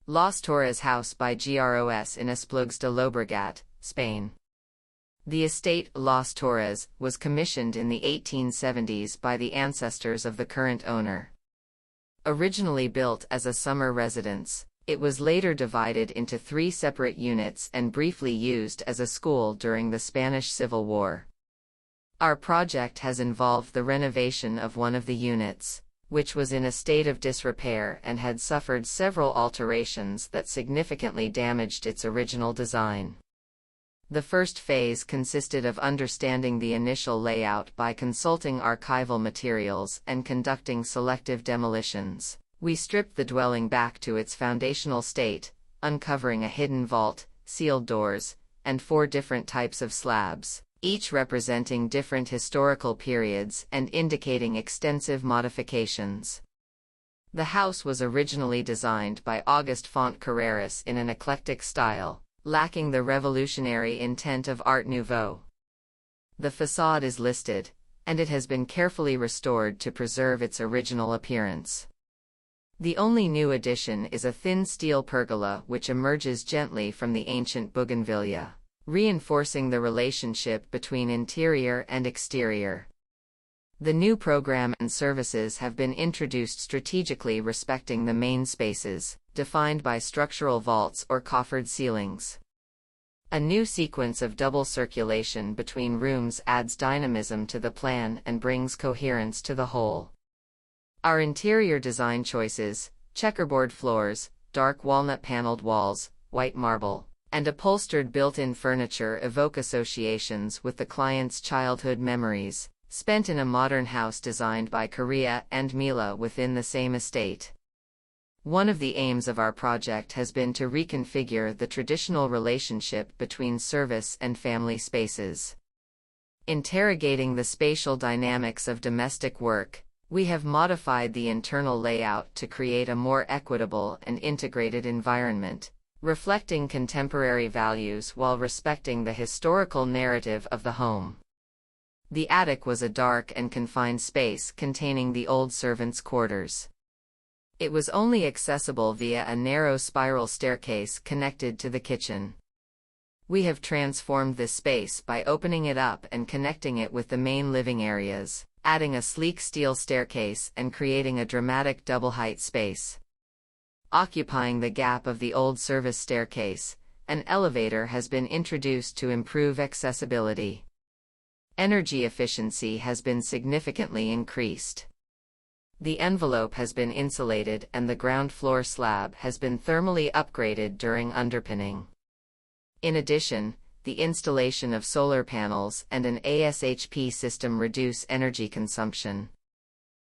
Los Torres house by Gros in Esplugues de Llobregat, Spain. The estate, Los Torres, was commissioned in the 1870s by the ancestors of the current owner. Originally built as a summer residence, it was later divided into 3 separate units and briefly used as a school during the Spanish Civil War. Our project has involved the renovation of one of the units, which was in a state of disrepair and had suffered several alterations that significantly damaged its original design. The first phase consisted of understanding the initial layout by consulting archival materials and conducting selective demolitions. We stripped the dwelling back to its foundational state, uncovering a hidden vault, sealed doors, and 4 different types of slabs, each representing different historical periods and indicating extensive modifications. The house was originally designed by August Font Carreras in an eclectic style, lacking the revolutionary intent of Art Nouveau. The facade is listed, and it has been carefully restored to preserve its original appearance. The only new addition is a thin steel pergola which emerges gently from the ancient bougainvillea, reinforcing the relationship between interior and exterior. The new program and services have been introduced strategically respecting the main spaces, defined by structural vaults or coffered ceilings. A new sequence of double circulation between rooms adds dynamism to the plan and brings coherence to the whole. Our interior design choices, checkerboard floors, dark walnut-paneled walls, white marble, and upholstered built-in furniture evoke associations with the client's childhood memories, spent in a modern house designed by Gurrea and Mila within the same estate. One of the aims of our project has been to reconfigure the traditional relationship between service and family spaces. Interrogating the spatial dynamics of domestic work, we have modified the internal layout to create a more equitable and integrated environment, reflecting contemporary values while respecting the historical narrative of the home. The attic was a dark and confined space containing the old servants' quarters. It was only accessible via a narrow spiral staircase connected to the kitchen. We have transformed this space by opening it up and connecting it with the main living areas, adding a sleek steel staircase and creating a dramatic double-height space. Occupying the gap of the old service staircase, an elevator has been introduced to improve accessibility. Energy efficiency has been significantly increased. The envelope has been insulated and the ground floor slab has been thermally upgraded during underpinning. In addition, the installation of solar panels and an ASHP system reduce energy consumption.